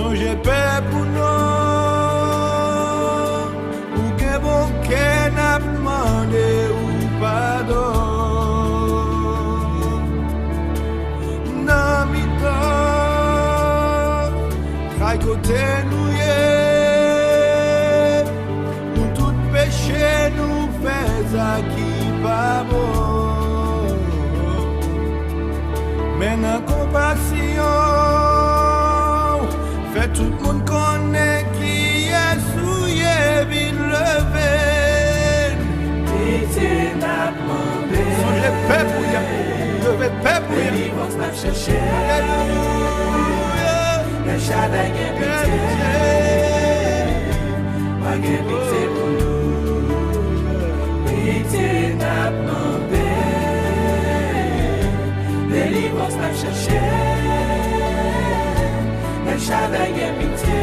Songe paix pour nous, ou que bon qu'elle n'a demandé ou pardon. Nan mi temps, trai côté nous nous tout péché nous fait à qui pas bon. Mais dans compassion, fait tout le monde connaît qui est souillé, vite levé. Pitié n'a demandé. Songez paix pour y lever paix pour y Délivrance n'a cherché. Alléluia. Le Shaddai gagne pitié. Pas gagne pitié pour nous. Pitié n'a demandé. Délivrance n'a cherché. Le Shaddai gagne pitié.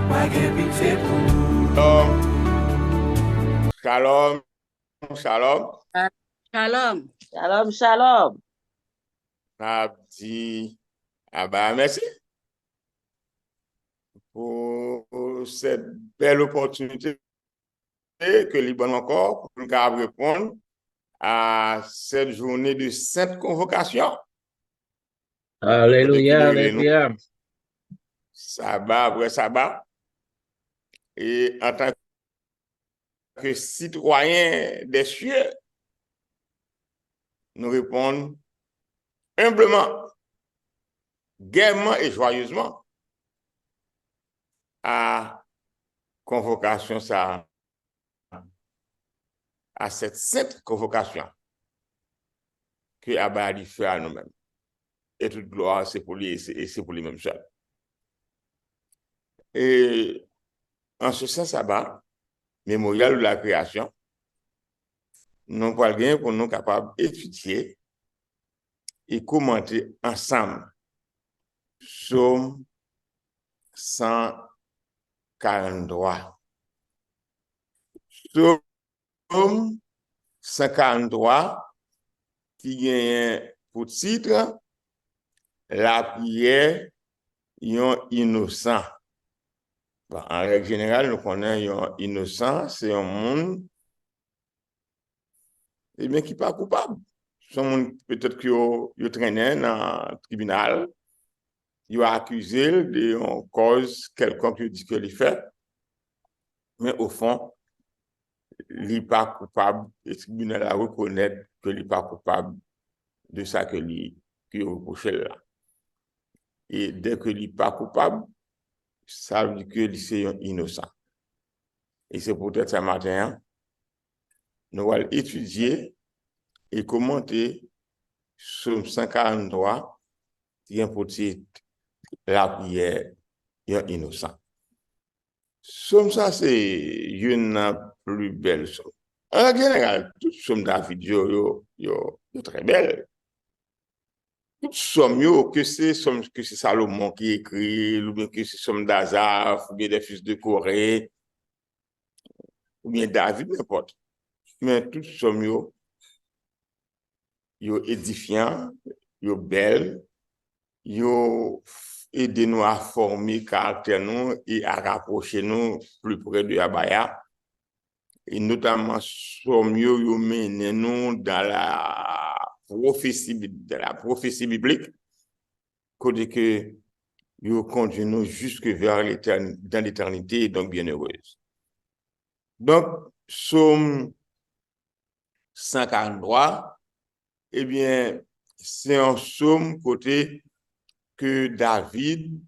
Pas gagne pitié pour nous. Shalom, shalom. Shalom. Shalom, shalom. Abdi, Abba, merci pour cette belle opportunité que Liban encore pour nous répondre à cette journée de sainte convocation. Alléluia, alléluia. Sabbat après sabbat. Et en tant que citoyen des cieux, nous répondons humblement, gaiement et joyeusement à convocation, ça, à cette sainte convocation que Abba a fait à nous-mêmes. Et toute gloire, c'est pour lui et c'est pour lui-même seul. Et en ce sens, Abba, mémorial de la création, nous parlons bien pour nous capables d'étudier et commenter ensemble Psaume 143. Psaume 143 qui gagne pour titre la prière innocent. Bon, en règle générale, nous connaissons un innocent, c'est un monde qui n'est pas coupable. C'est un monde peut-être qui traîné dans le tribunal, il a accusé d'une cause quelconque qui dit que il fait, mais au fond, il n'est pas coupable, et le tribunal a reconnaît que il n'est pas coupable de ça que lui reproché là. Et dès que il n'est pas coupable, ça veut dire que c'est innocent. Et c'est peut-être ce matin, nous allons étudier et commenter Psaume 143 qui est pour titre la prière innocent. Psaume ça, c'est une plus belle psaume. En général, toute psaume David, yo très belle. Toute psaume, que c'est Salomon qui écrit, ou bien que c'est psaume d'Azaph, ou bien des fils de Corée, ou bien David, n'importe. Mais toute psaume, yo édifiant, yo belle, yo aide nous à former caractère nous et à rapprocher nous plus près de Abaya. Et notamment, psaume yo mène nous dans la prophétie biblique, côté que yo conduit nous jusque vers l'éternité, donc bienheureuse. Donc, psaume 143, eh bien, c'est un psaume côté que David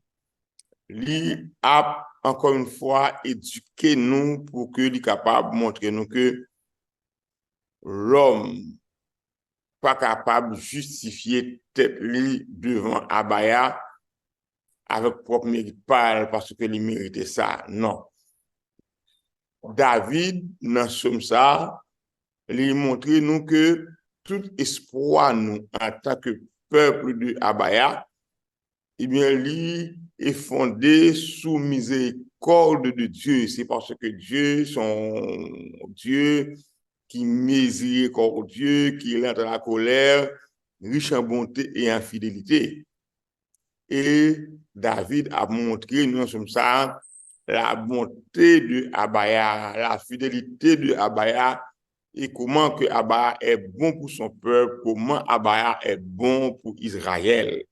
lui a encore une fois éduqué nous pour que lui capable de montrer nous que l'homme pas capable de justifier tête lui devant Abaya avec propre mérite parce que il méritait ça. Non. David, dans ce psaume ça, lui montrer nous que tout espoir nous en tant que peuple de Abaya, eh bien, lui est fondé sous miséricorde de Dieu. C'est parce que Dieu, son Dieu qui est miséricordieux, qui est lent à la colère, riche en bonté et en fidélité. Et David a montré, nous sommes ça, la bonté de Abaya, la fidélité de Abaya, et comment que Abaya est bon pour son peuple, comment Abaya est bon pour Israël.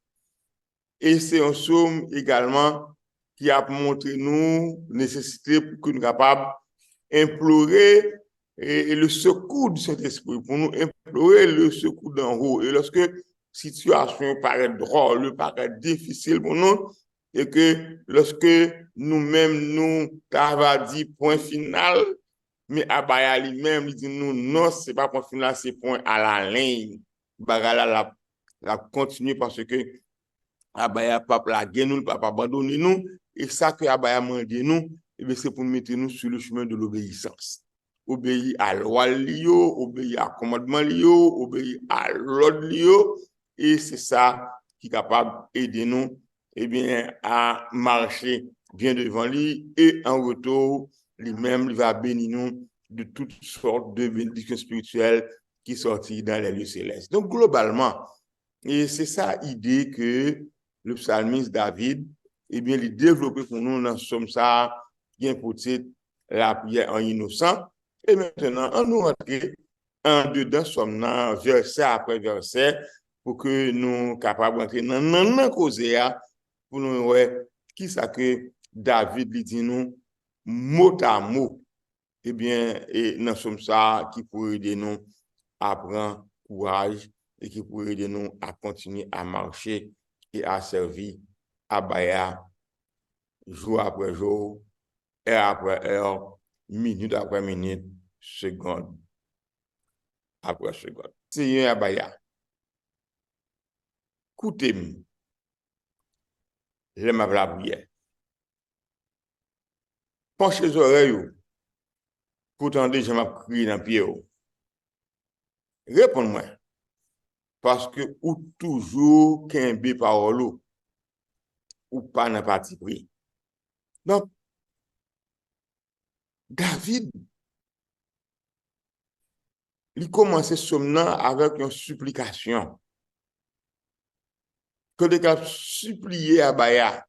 Et c'est un psaume également qui a montré nous nécessité pour que nous soyons capables d'implorer le secours du Saint-Esprit, pour nous implorer le secours d'en haut. Et lorsque la situation paraît drôle, paraît difficile pour nous, et que lorsque nous-mêmes nous avons dit point final, mais Abaya lui-même il dit nous, non, ce n'est pas point final, c'est point à la ligne. Bagala la continue parce que Abaya pas plaguer nous, pas abandonner nous, et ça que Abaya m'a dit nous, c'est pour mettre nous sur le chemin de l'obéissance. Obéir à la loi, obéir à commandement, obéir à l'ordre, et c'est ça qui est capable d'aider nous à marcher bien devant lui, et en retour, lui-même, il va bénir nous de toutes sortes de bénédictions spirituelles qui sortent dans les lieux célestes. Donc, globalement, et c'est ça l'idée que le psalmiste David, il développé pour nous dans somme ça, bien peut-être la prière en innocent. Et maintenant, on nous rentre en dedans, somme verset après verset, pour que nous capables d'entrer dans la cause, pour nous voir qui ça que David lui dit nous, mot à mot. Et dans somme ça, qui pourrait aider nous à prendre courage et qui pourrait aider nous à continuer à marcher et à servir Abaya jour après jour, heure après heure, minute après minute, seconde après seconde. Seigneur Abaya, écoutez-moi, je m'appelle la prière. Penchez les oreilles, pour tendre, je m'appelle crier dans le pied. Réponds-moi, parce que ou toujours qu'un bé parole ou pas dans parti pris. Donc, David, il commençait somnant avec une supplication. Que de cap supplier Abaya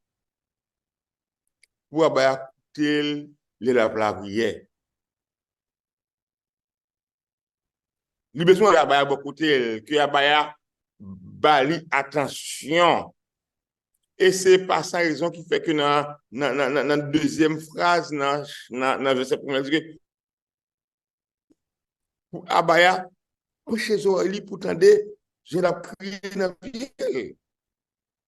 pour Abaya écouter la prière. Il besoin d'Abaya écouter que Abaya bali attention. Et c'est pas sa raison qui fait que dans la deuxième phrase, dans le verset premier, pour Abaya, chez Orélie, pour tendre, je l'ai crié dans le pied.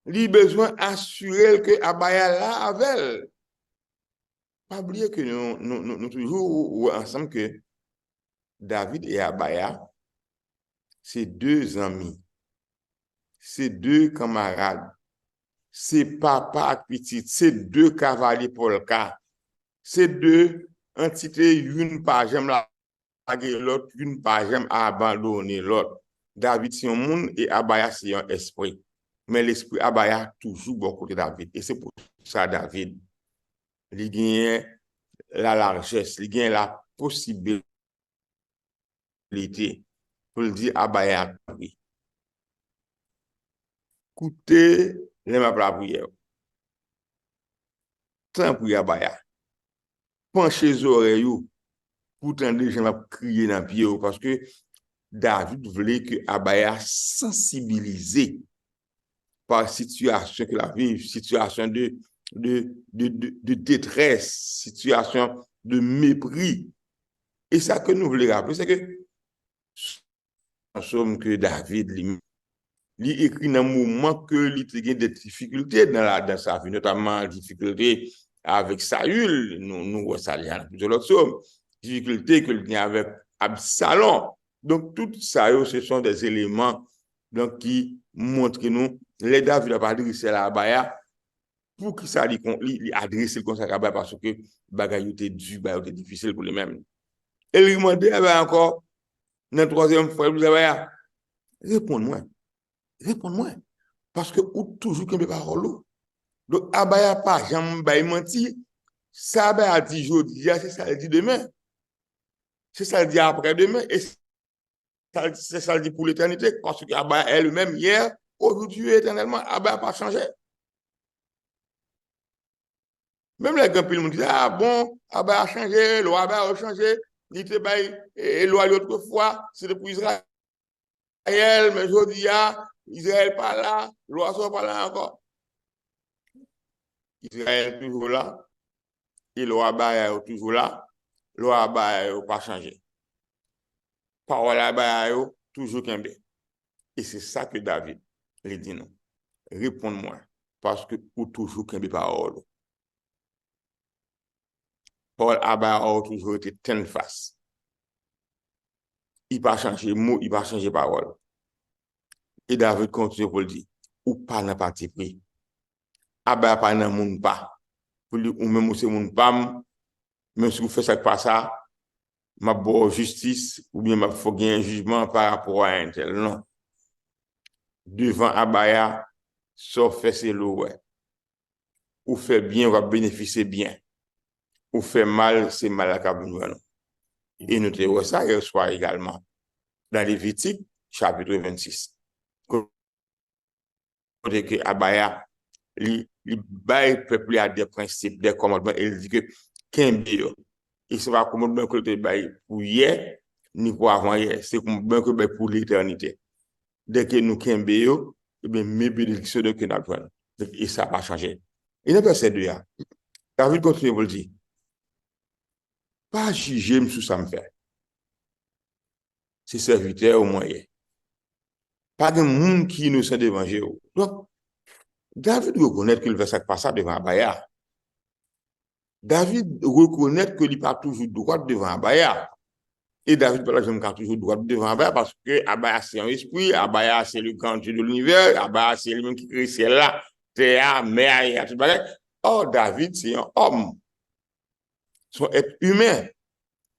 Il a besoin d'assurer que Abaya là avec elle. Pas oublier que nous toujours ensemble que David et Abaya, c'est deux amis, c'est deux camarades. C'est papa et petit, c'est deux cavaliers pour le cas. C'est deux entités, une pas j'aime la l'autre, une pas j'aime abandonner l'autre. David, c'est un monde et Abaya, c'est un esprit. Mais l'esprit Abaya toujours beaucoup de David. Et c'est pour ça, David, il gagne la largesse, il gagne la possibilité pour le dire Abaya. Écoutez, les ma prière. Tant pour Abaya. Penchez les oreilles pour tendre les gens crier dans le pied parce que David voulait que Abaya sensibilisé par situation que la vie, situation de détresse, situation de mépris. Et ça que nous voulons rappeler, c'est que en somme que David il écrit dans un moment que il a des difficultés dans sa vie, notamment difficultés avec Saül, nous ça dans plusieurs autres sommes, difficultés que il y a avec Absalom. Donc tout ça, ce sont des éléments donc, qui montrent nous les David a pas adressé à Abaya pour que ça lui adresse le conseil à Abaya parce que bagaille était dur, bagaille était difficile pour lui-même. Et il demandait encore dans la troisième fois, vous avez réponds-moi. Réponds-moi. Parce que ou toujours qu'il y a des paroles. Donc, Abaya pas, j'aime pas mentir. Ça Abaya dit aujourd'hui, c'est ça le dit demain. C'est ça le dit après-demain. Et c'est ça le dit pour l'éternité. Parce que Abaya elle-même hier, aujourd'hui, éternellement, Abaya pas changé. Même les grands monde disent, ah bon, Abaya a changé, loi Abaya a changé, il était et loi l'autre fois, c'était pour Israël, mais je dis, Israël pas là, loi soit pas là encore. Israël toujours là, et loi Abaya est toujours là, loi Abaya n'a pas changé. Parole Abaya toujours qu'un bien. Et c'est ça que David lui dit non. Réponds-moi, parce que ou toujours qu'un bien parole. Paul Abba a toujours été ten face. Il n'a pas changé mot, il n'a pas changé parole. Et David continue pour le dire, ou pas n'a pas pris. Abba pas n'a moun pas. Pour lui, ou même c'est moun pas, même si vous faites ça pas ça, ma bonne justice, ou bien ma faut gagner un jugement par rapport à un tel. Non. Devant Abaya, sauf fait c'est l'eau. Ou fait bien, on va bénéficier bien. Ou fait mal, c'est mal à Kabounou. Et nous te voyons ça hier soir également dans Lévitique, chapitre 26. Côté que Abaya, il baille peuple à des principes, des commandements, et il dit que Kembio, il ne sera pas commandement que le baille pour hier, ni pour avant hier, c'est commandement que pour l'éternité. Dès que nous Kembio, eh bien, mes bénédictions de que nous avons. Et ça va changer. Et dans verset 2, David continue pour le dire. Pas juger sous ça me fait. C'est serviteur au moyen. Pas de monde qui nous sont devant Dieu. Donc, David reconnaît qu'il veut ça passer devant Abaya. David reconnaît qu'il n'est pas toujours droit devant Abaya. Et David, par exemple, n'est toujours droit devant Abaya parce que Abaya, c'est un esprit, Abaya, c'est le grand Dieu de l'univers, Abaya, c'est lui-même qui crée celle-là, terre, mer, et tout ça. Or, David, c'est un homme. C'est un être humain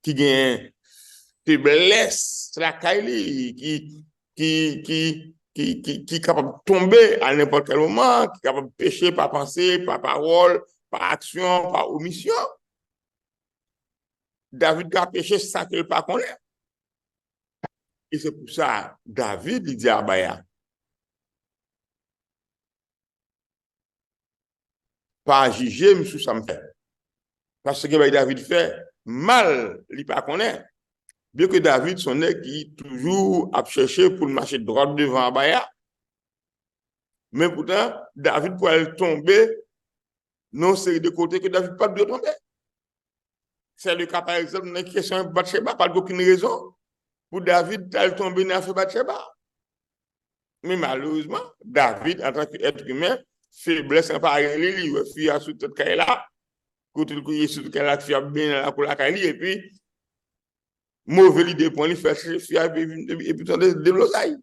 qui gagne faiblesse, la Kylie, qui est capable de tomber à n'importe quel moment, qui est capable de pécher par pensée, par parole, par action, par omission. David a péché ça qu'il ne pas connaît. Et c'est pour ça, David il dit à Abaya, pas juger sous ça me fait. Parce que David fait mal, il ne pas connaît. Bien que David, son nez qui toujours a cherché pour marcher droit devant Abaya, mais pourtant, David pourrait tomber non série de côtés que David pas de tomber. C'est le cas, par exemple, dans la question de Bathsheba, pas d'aucune raison pour David d'aller tomber dans la Bathsheba. Mais malheureusement, David, en tant qu'être humain, faiblesse en pareil, il fuit à sous toute là, côté le couille sous toute là, il fait bien pour la caille, et puis, mauvais idée pour lui faire fuir, et puis, de l'oseille.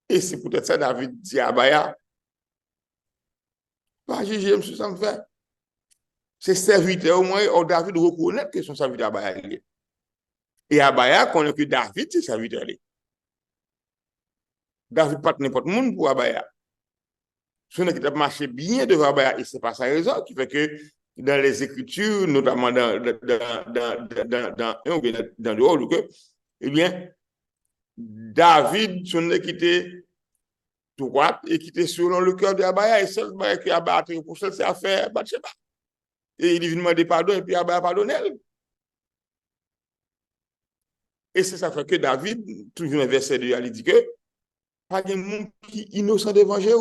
Et c'est peut-être ça, David dit à Abaya, pas juger, monsieur, ça me fait. C'est serviteur, au moins, David reconnaît que son serviteur Abaya. Et Abaya connaît que David, c'est serviteur. David pas n'importe monde pour Abaya. Ce n'est qui a marché bien devant Abaya, et c'est pas sa raison qui fait que dans les Écritures, notamment dans le rôle, eh bien, David, son équité droite, et qui était selon le cœur d'Abaya, et seul qui a battu pour ça, c'est à faire Bathsheba. Et il lui demande pardon, et puis Abaya pardonne elle. Et c'est ça fait que David, toujours un verset de il dit que pas de monde qui est innocent devant Dieu.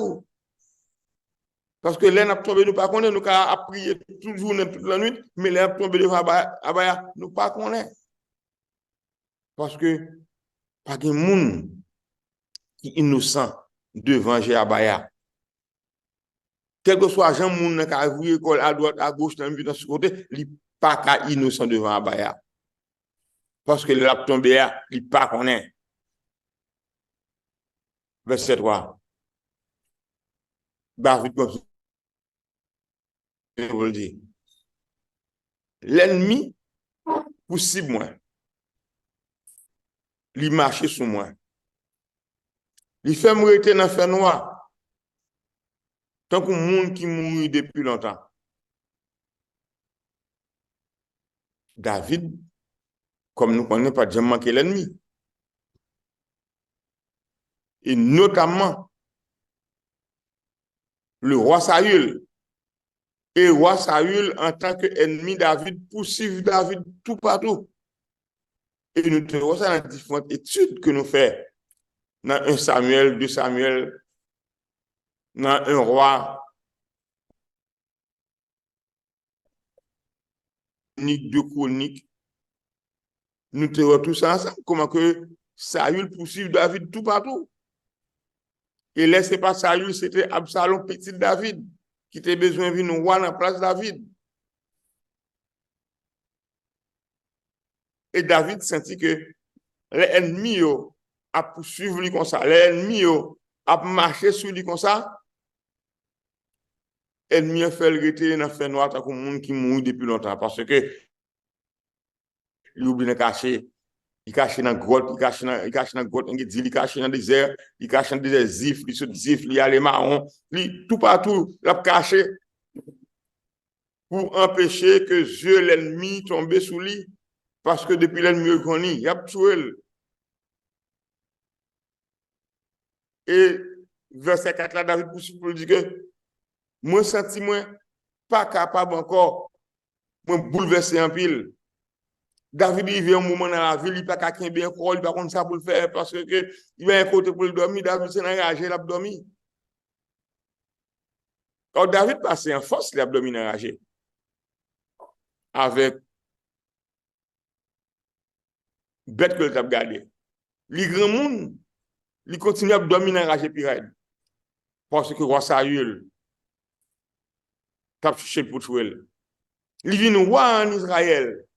Parce que l'un a tombé, nous pas connaître, nous avons prié toujours toute la nuit, mais l'un a tombé devant Abaya, nous pas connaître. Parce que pas de monde qui est innocent devant Dieu Abaya. Quel que soit Jean Moun qui a vu l'école à droite, à gauche, dans ce côté, il n'est pas innocent devant Abaya. Parce que l'a tombé, il n'est pas connaître. Verset 3. David vous le dit. L'ennemi, pour 6 mois, il marche sur moi. Il fait mourir dans le fer noir. Tant que monde qui mourit depuis longtemps. David, comme nous connaissons pas jamais manqué l'ennemi. Et notamment, le roi Saül, Et roi Saül, en tant qu'ennemi David, poursuivre David tout partout. Et nous trouvons ça dans différentes études que nous faisons. Dans 1 Samuel, 2 Samuel, dans 1 roi, 2 chroniques. Nous trouvons tout ça ensemble. Comment que Saül poursuit David tout partout. Et là, ce n'est pas Saül, c'était Absalom, petit David, qui avait besoin de venir roi en place de David. Et David sentit que l'ennemi a poursuivi lui comme ça, l'ennemi a marché sur lui comme ça, l'ennemi a fait le rester dans le fait noir comme un monde qui mourit depuis longtemps parce que il oublie de cacher. Il cache dans la grotte, il cache dans la grotte, il cache dans le désert, il cache dans le désert zif, il saute zif, il y a les marrons, tout partout, il a caché pour empêcher que Dieu, l'ennemi, tombe sous lui. Parce que depuis l'ennemi est connu, il a tué. Et verset 4 là, David pour dire que moi, senti moi pas capable encore, moi bouleverser en pile. David, il vient un moment dans la ville, il n'a pas qu'à bien encore, il n'a pas comme ça pour le faire parce que il va un côté pour le dormir. David s'est enragé, il a dormi. Quand David passait en force, il a dormi enragé. Avec bête que il a gardé. Les grands monde, il continue à dormir enragé pirate. Parce que roi Saül t'a cherché pour tuer. Il vient roi en Israël.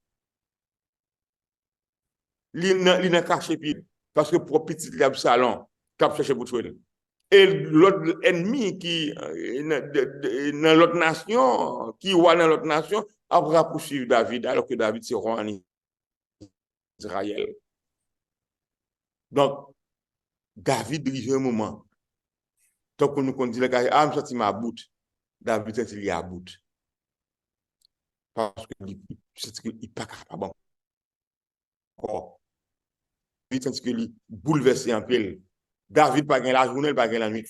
Il n'a caché pile. Parce que pour petit Absalom, t'a cherché pour tuer. Et l'autre ennemi qui, dans l'autre nation, qui roi dans l'autre nation, a poursuivre David, alors que David c'est roi en Israël. Donc, David dirige un moment. Tant que nous dit, ah, je suis à bout. David est il à bout. Parce qu'il n'est pas capable encore. Il sent qu'il est bouleversé en pile. David pas gagné la journée, pas gagné la nuit.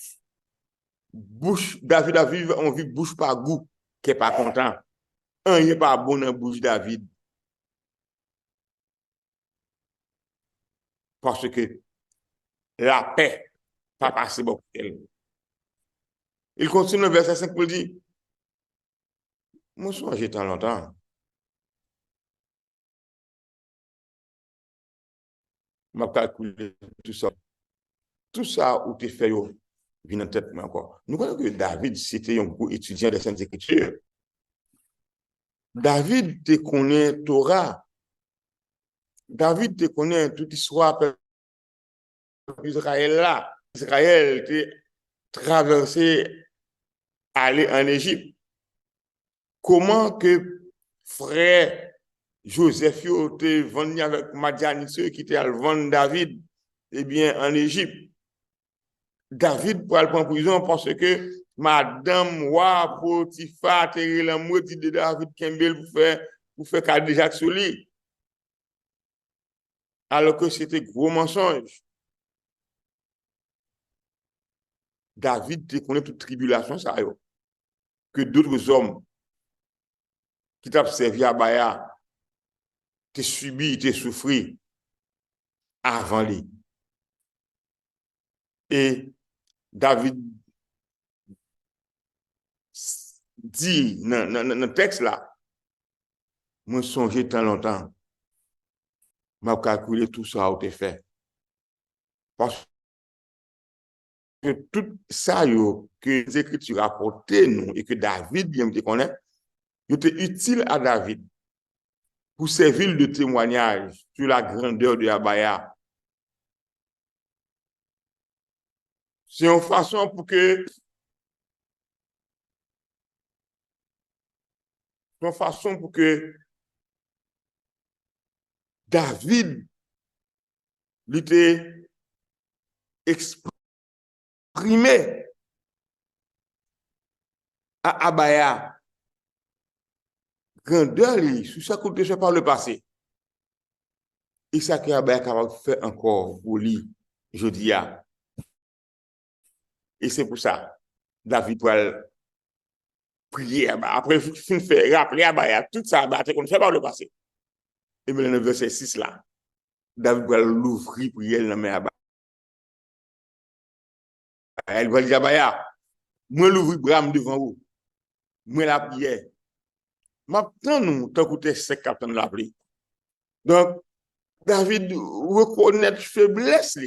David a vécu on vit bouche par goût, qui n'est pas content. Un n'est pas bon dans la bouche David. Parce que la paix pas passé beaucoup. Il continue le verset 5 pour dire, moi, j'ai tant longtemps. Je calculé tout ça. Tout ça, où tu fais, vient en tête encore. Nous connaissons que David, c'était un gros étudiant des Saintes Écritures. David te connaît Torah. David te connaît toute histoire d'Israël là. Israël était traversé, aller en Égypte. Comment que frère Joseph était venu avec Madianite qui était à vendre David, eh bien, en Égypte. David pour aller en prison parce que Madame Wa Potiphar était l'amour de David Kembel pour faire cas déjà sur lui. Alors que c'était gros mensonge. David te connaît toute tribulation, ça, que d'autres hommes qui t'ont servi à Baya, t'es subi, t'es souffri avant lui. Et David dit dans le texte là, moi songé tant longtemps, m'a calculé tout ça a été fait. Parce que tout ça que les Écritures rapportées nous et que David bien te connaît, était utile à David pour servir de témoignage sur la grandeur de Abaya. C'est une façon pour que David l'était exprimé à Abaya grandeur sur ça qu'on déjà par le passé. Et ça que Abaya capable de faire encore pour lui, je dis. Et c'est pour ça, David prière, après, fin fait rappeler Abaya, tout ça, qu'on ne fait pas le passé. Et bien, le verset 6 là, David va l'ouvrir prière dans la Abaya. Elle va dire Abaya, moi l'ouvrir bras devant vous, moi la prière. Maintenant, nous, tant que c'est capitaine de la pluie. Donc, David reconnaît faiblesse,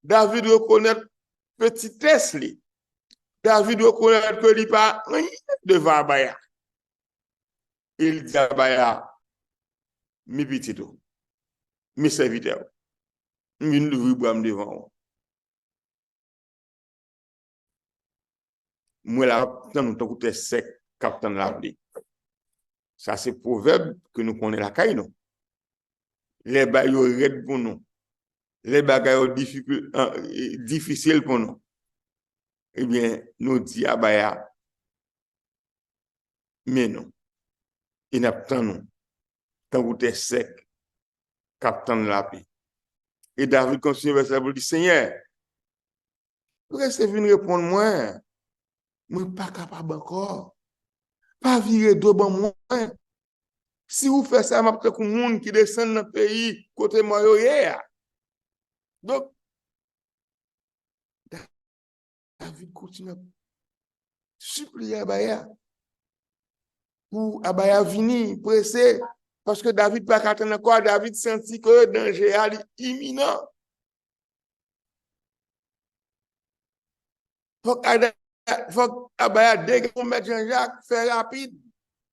David reconnaît petitesse, David reconnaît que il pas rien devant Abaya. Il dit Abaya, mes petits, mes serviteurs, je viens d'ouvrir bras devant vous. Moi, là, tant que c'est capitaine de la pluie. Ça, c'est proverbe que nous connaissons la caille, non? Les bagailles raides pour nous. Les bagailles difficiles pour nous. Eh bien, nous disons à Baya, mais non. Il n'a pas nous. Tant que tu es sec, capitaine de la paix. Et David continue vers ça pour dire, Seigneur, restez venir répondre moi. Moi, pas capable encore. Pas virer de bon moi. Si vous faites ça, je vais un monde qui descend dans le pays, côté moi, donc, David continue à supplier Abaya pour Abaya venir pressé parce que David pas attendre encore. David sentit que le danger est imminent. Faut qu'Abaya dégage mettre Jean-Jacques, faire rapide,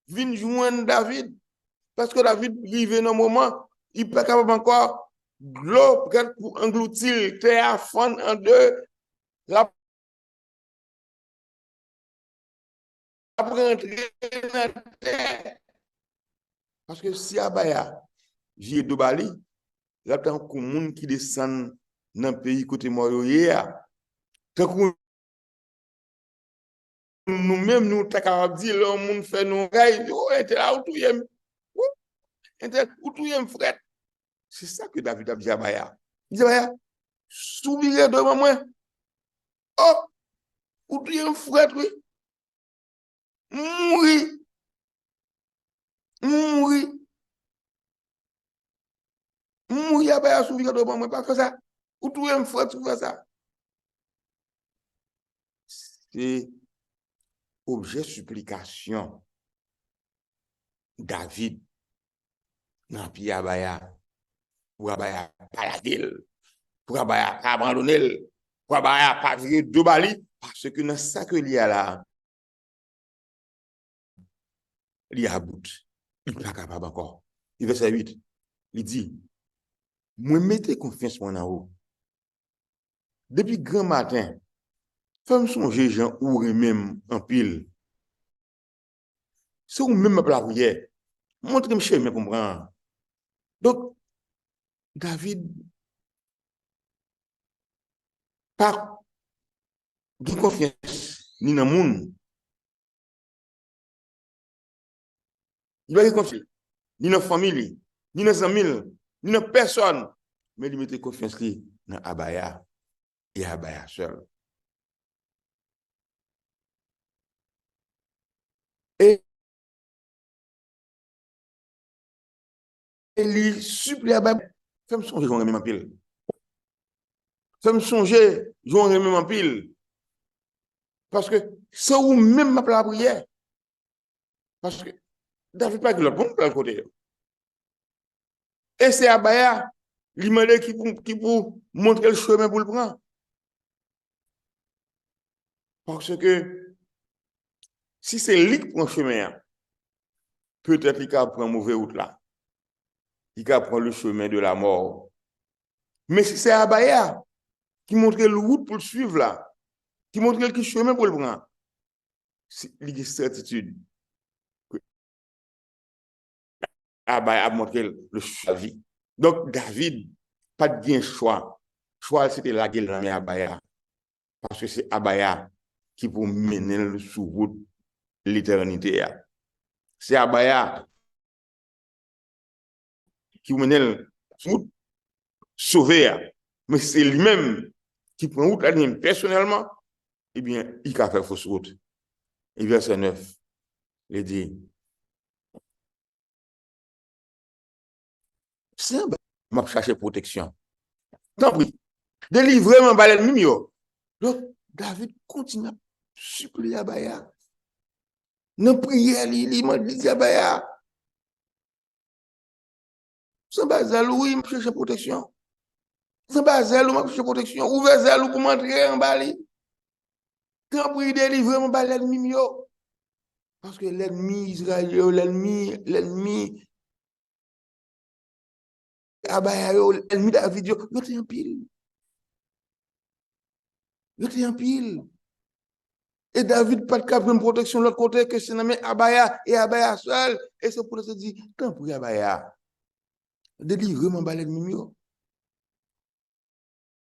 vienne joindre David parce que David arrive dans un moment, il n'est pas capable encore l'eau pour engloutir terre fond en deux. La pour rentrer dans la terre. Parce que si Abaya, j'ai de Bali, là, tant que monde qui descend dans le pays côté Moyoye, tant que nous-mêmes, nous, t'as qu'à dire, le monde fait nos rails, oh, t'es là où tu aimes, où tu aimes, frère. C'est ça que David a dit à Abaya. Il dit, Abaya, soubirez devant moi. Oh, où tu aimes, frère, oui. Mourir. Mourir. Mourir, Abaya, soubirez devant moi. Pas faire ça. Où tu aimes, frère, tu fais ça. C'est objet supplication. David, dans Pi Abaya, pour Abaya pas la ville, pour Abaya pas abandonner, pour Abaya pas virer de Bali, parce que dans ça que il y a là, il y a bout, il n'est pas capable encore. Il verset 8, il dit, moi mettez confiance en vous. Depuis grand matin, fais-moi songer gens ou même en pile. C'est ou même la prière. Montrez-moi chemin pour me prendre. Donc, David, pas de confiance ni dans le monde. Il va y confiance ni dans la famille, ni dans les amis, ni dans personne. Mais il mettait confiance dans Abaya et Abaya seul. Et il supplie Abaya. Fais-moi songer, j'en remets ma pile. Fais-moi songer, j'en remets ma pile. Parce que c'est où même ma prière. Parce que David pas que l'autre bon de côté. Et c'est Abaya, l'image qui pour montrer le chemin pour le prendre. Parce que si c'est lui qui prend le chemin, peut-être qu'il va prendre mauvais route là. Il va prendre le chemin de la mort. Mais si c'est Abaya qui montre le route pour le suivre là, qui montre le chemin pour le prendre, il y a certitude. Abaya a montré le choix de vie. Donc, David, pas de bien choix. Choix, c'était la gueule dans Abaya. Parce que c'est Abaya qui peut mener sous route l'éternité. C'est Abaya qui peut mener sous route sauver. Mais c'est lui-même qui prend route personnellement, eh bien, il a fait fausse route. Et verset 9, il dit, c'est un m'a cherché protection. Tant pis, délivrez-moi par l'ennemi. Donc, David continue à supplier à Baya. Dans la prière, il m'a dit à Baya. Sans bazal, oui, je cherche protection. Sans bazal, je cherche protection. Ouvert zèle pour m'entrer en bali. Tant pis, délivrez-moi par l'ennemi. Parce que l'ennemi israélien, l'ennemi Abaya, l'ennemi David, il était en pile. Il était en pile. Et David pas de cap de protection de l'autre côté que c'est nommé Abaya et Abaya seul. Et c'est pour ça qu'il dit, tant pour Abaya, délivre-moi par l'ennemi.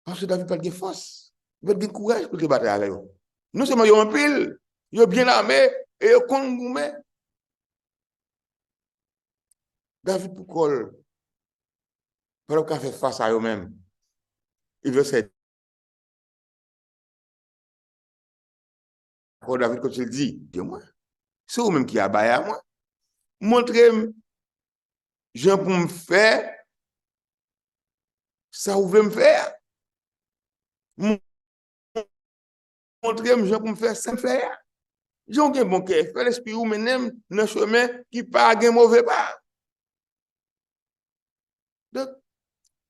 Parce que David pas de force. Il pas de courage pour te battre avec eux. Non seulement il y a un pile, il est bien armé et il est contre David pour col. Pour qu'il fait face à eux-mêmes. Il veut cette. Pour David, quand il dit, dis-moi, c'est vous-même qui a baillé à moi. Montrez-moi, je pour me faire, ça vous voulez me faire. Montrez-moi, je pour me faire, ça me faire. J'ai un bon cœur, fait l'esprit ou menem dans le chemin qui pas un mauvais pas. Donc,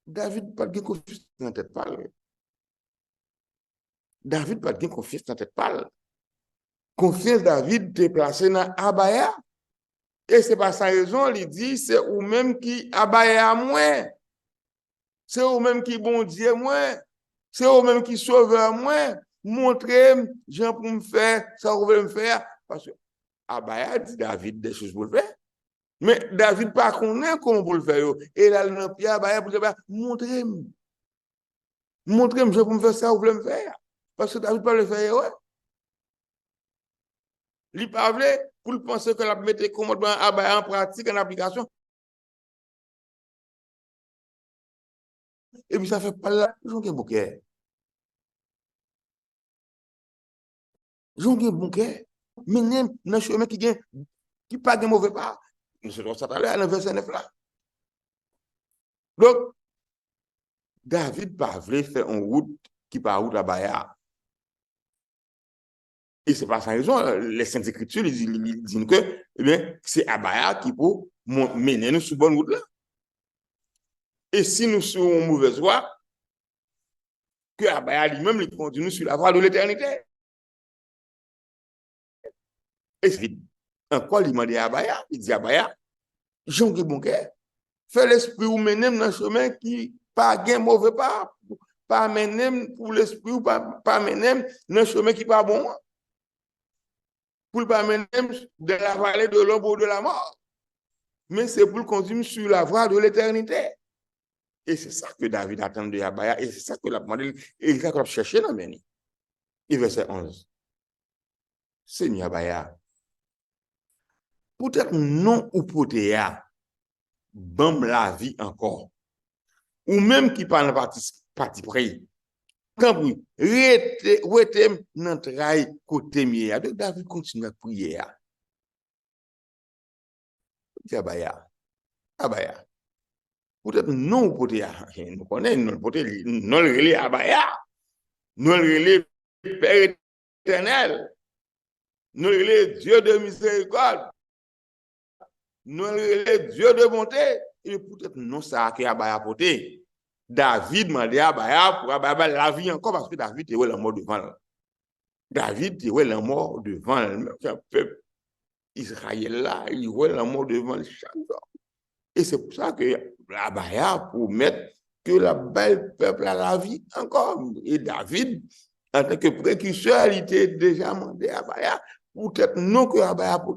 David pas de confiance dans tête pâle. David pas de confiance dans tête pâle. Confiance David déplacé dans Abaya. Et c'est pas sa raison, il dit, c'est vous-même qui Abaya à moi. C'est vous-même qui bon Dieu moi. C'est vous-même qui sauveur moi. Montrez-moi, Jean pour me faire, ça vous voulez me faire. Parce que Abaya dit David des choses pour le faire. Mais David pas connaît comment pour le faire. Et là, dans Pierre Abaya pour dire, montrez-moi. Montrez-moi, Jean pour me faire ça, vous voulez me faire. Parce que David pas le faire, ouais. Il parlait pour penser que la mettre commandement Abaya en pratique, en application. Et puis ça fait pas là, j'en ai un bouquet. J'en ai un bouquet. Mais même dans le chemin qui pas de mauvais pas. Nous sommes ça à l'heure, dans le verset 9 là. Donc, David pas voulu faire une route qui pas route à Baya. Et c'est pas sans raison, les Saintes Écritures ils disent que eh bien, c'est Abaya qui peut mener nous sur bonne route là. Et si nous sommes en mauvaise voie, que Abaya lui-même il continue sur la voie de l'éternité. Et c'est vite. Encore, il m'a dit à Abaya, il dit à Abaya, Jean qui bon cœur, fais l'esprit ou mener dans le chemin qui pas gain mauvais pas mener pour l'esprit ou pas mener dans le chemin qui pas bon. Pour pas mener de la vallée de l'ombre de la mort. Mais c'est pour continuer sur la voie de l'éternité. Et c'est ça que David attend de Abaya, et c'est ça que l'a demandé, et c'est ça qu'il a cherché dans Béni. Et verset 11. Seigneur Abaya, peut-être non ou potéa, bam la vie encore, ou même qui parle parti pris, quand vous rete nan trahi côté mieux. Donc David continue à prier. Abaya, Abaya. Peut-être non ou potéa. Nous connaissons non potéa, non le relais Abaya, non le relais Père éternel, non le relais Dieu de miséricorde, non le relais Dieu de bonté. Et peut-être non ça qui Abaya poté. David m'a dit Abaya pour Abaya la vie encore parce que David est la mort devant. David est la mort devant le peuple Israël là, il est la mort devant chaque jour. Et c'est pour ça que Abaya pour mettre que la belle peuple a la vie encore. Et David, en tant que précurseur, il était déjà demandé à Abaya, peut-être non que Abaya pour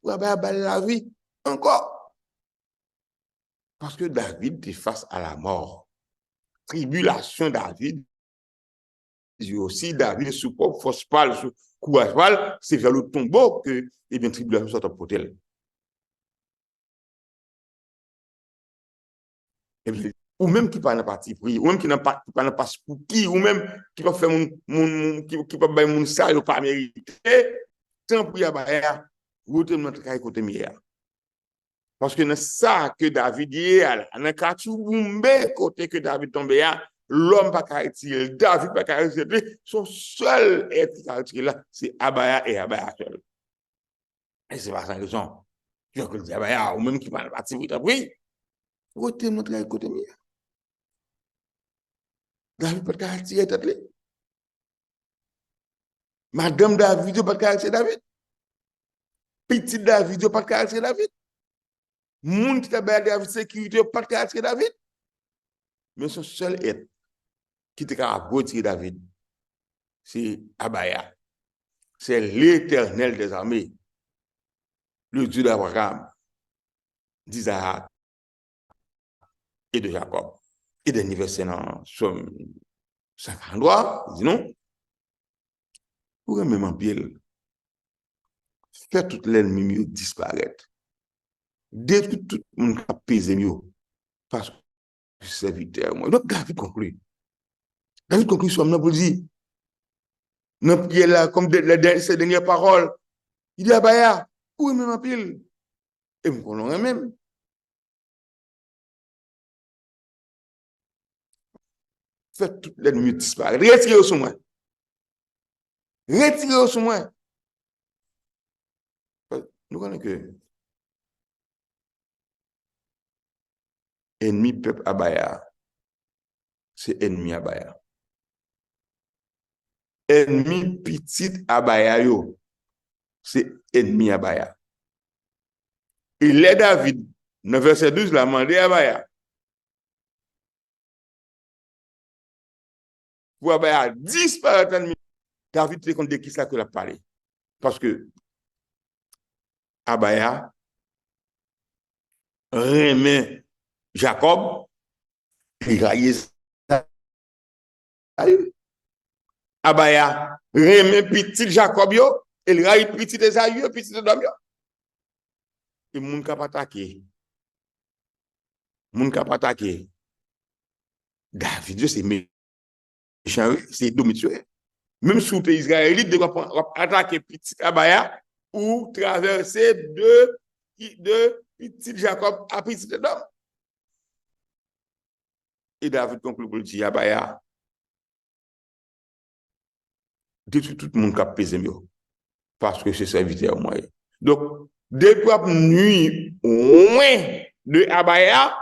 Abaya la vie encore. Parce que David est face à la mort. Tribulation David, aussi David sous propre force pâle, sous courage pâle, c'est vers le tombeau que eh bien tribulation soit apportée. Ou même qui parle parti pris, ou même qui n'a pas pour qui, ou même qui va faire qui va faire mon ça, il pas mérité, temps pour Abaya, route notre caille côté mier. Parce que c'est ça que David dit, dans le cas où côté que David tombe, l'homme pas caractérisé, David pas caractérisé, son seul être caractérisé là, c'est Abaya et Abaya seul. Et c'est pas sans raison. Je veux dire Abaya, ou même qui parle parti, oui, route notre caille côté mier. David pas caractérisé tête. Madame David pas caractérisé David. Petit David pas caractérisé David. Moun qui a David sécurité pas caractérisé David. Mais son seul être qui te capable retirer David, c'est Abaya. C'est l'Éternel des armées, le Dieu d'Abraham, d'Isaac et de Jacob. Et dernier verset dans Somme 53, il dit non. Pour même en pile, faire tout l'ennemi disparaître. Détruire tout le monde qui a pesé mieux. Parce que c'est serviteur. Donc David conclut. David conclut sur pour dire, non, il est là, comme ces dernières paroles, il dit Abaya, où est même en pile? Et vous connaissez même. Faites tout l'ennemi disparaître. Retirez-vous sur moi. Retirez-vous sur moi. Nous connaissons que ennemi peuple Abaya, c'est ennemi Abaya. Ennemi petit Abaya, c'est ennemi Abaya. Il est David, dans verset 12, la mandé Abaya. Pour Abaya disparaître ennemi. David te compte de qui ça que l'a parlé. Parce que Abaya remet Jacob, il raille Abaya remet petit Jacob, il raille petit Esaü, petit Edom. Et moun kap attaqué. Moun kap attaqué. David, c'est méchant, c'est domiteur. Même sous le pays israélite, de attaquer petit Abaya ou traverser de petit Jacob à petit Edom. Et David conclut pour dire Abaya, détruit tout le monde qui a pesé mieux. Parce que c'est serviteur moi. Donc, depuis la nuit, loin de Abaya,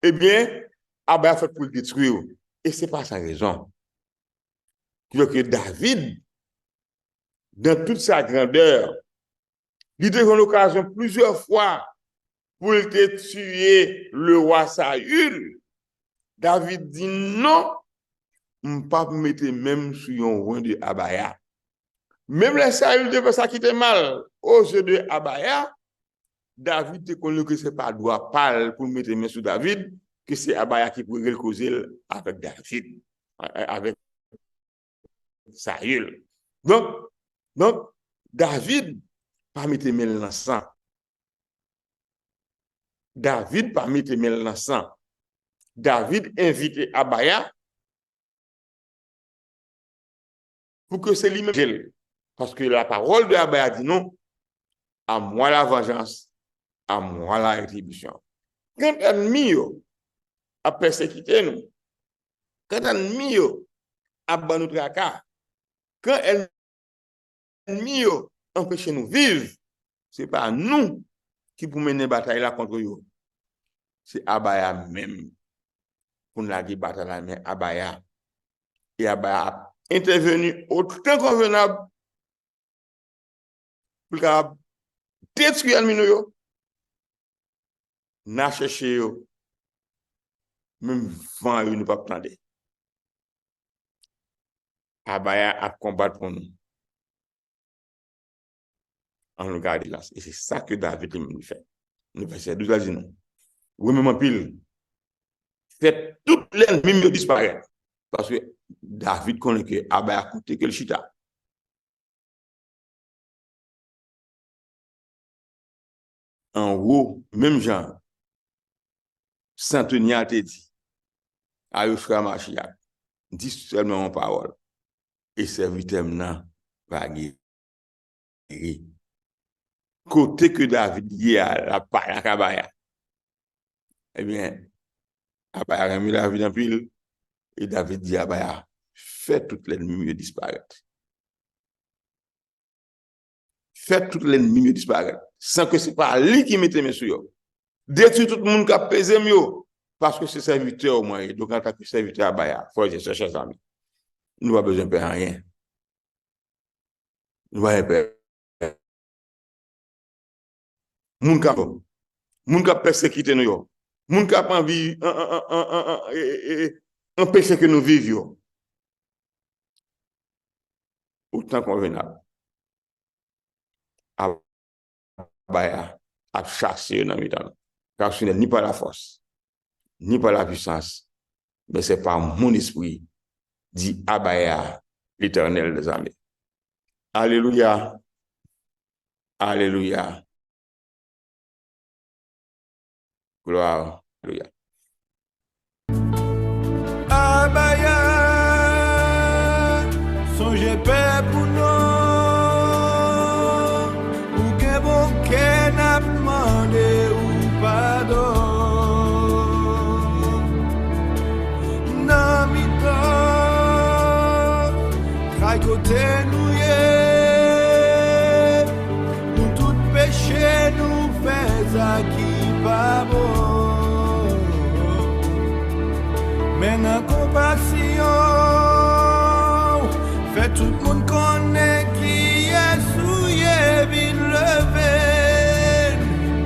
eh bien, Abaya fait pour le détruire. Et ce n'est pas sa raison. Que David, dans toute sa grandeur, il a eu l'occasion plusieurs fois pour tuer le roi Saül. David dit non, je ne peux pas me mettre même sur un roi de Abaya. Même les Saül devait ça qui était mal aux yeux de Abaya. David te connaît que ce n'est pas droit pâle pour mettre main sur David, que c'est Abaya qui pourrait le causer avec David, avec Saül. Donc, David, pas mettre main dans le sang. David, pas mettre main dans le sang. David invite Abaya pour que c'est lui-même. Parce que la parole de Abaya dit non, à moi la vengeance, à moi la rétribution. Quand l'ennemi a persécuté nous, quand l'ennemi a ban nous tracas, quand l'ennemi a empêché nous vivre, ce n'est pas nous qui pour mener bataille là contre eux. C'est Abaya même pour nous la bataille là, mais Abaya. Et Abaya a intervenu autant convenable pour détruire l'ennemi. N'a cherché même vent ne pas prendre. Abaya a combattre pour nous. En regardant là. Et c'est ça que David lui fait. Le verset 12 a dit non. Oui, même en pile. Fait tout l'ennemi disparaître. Parce que David connaît que Abaya a coûté que le chita. En haut, même genre, Saint-Denis a dit, à Yoshua Mashiach, dis seulement en parole, et serviteur maintenant va guérir. Côté que David y a la cabaya. Eh bien, Abaya a mis la vie en pile, et David dit Abaya, fais tout l'ennemi disparaître. Fais tout l'ennemi disparaître. Sans que ce n'est pas lui qui mette mes sur eux. Détruire tout le monde qui a pesé mieux. Parce que c'est serviteur au moins. Donc, en tant que serviteur Abaya, il faut que chers amis. Nous n'avons pas besoin de faire rien. Nous n'avons pas besoin de faire rien. Moun qui a persécuté nous. Moun qui a pas envie empêcher que nous vivions. Autant convenable. Abaya a chassé dans le temps. Car ce n'est ni par la force, ni par la puissance, mais c'est par mon esprit, dit Abaya, l'Éternel des armées. Alléluia. Alléluia. Gloire. Alléluia. Abaya, songez paix pour nous. Ou que bon qu'elle n'a demandé ou pardon. Nan mi temps, travail côté nous nous tout péché nous fait à qui pas bon. Mais dans compassion, fait tout le monde connaît qui est souillé, vite levé.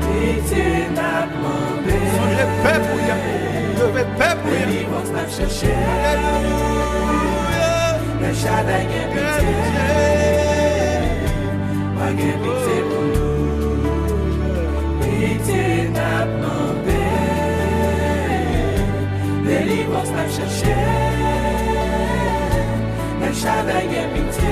Pitié n'a demandé. Songez paix pour y lever paix pour y Délivrance n'a cherché. Alléluia. Le Shaddai est pitié. Pas de pitié pour nous. Pitié n'a demandé. Délivrance n'a cherché. Le Shaddai est pitié.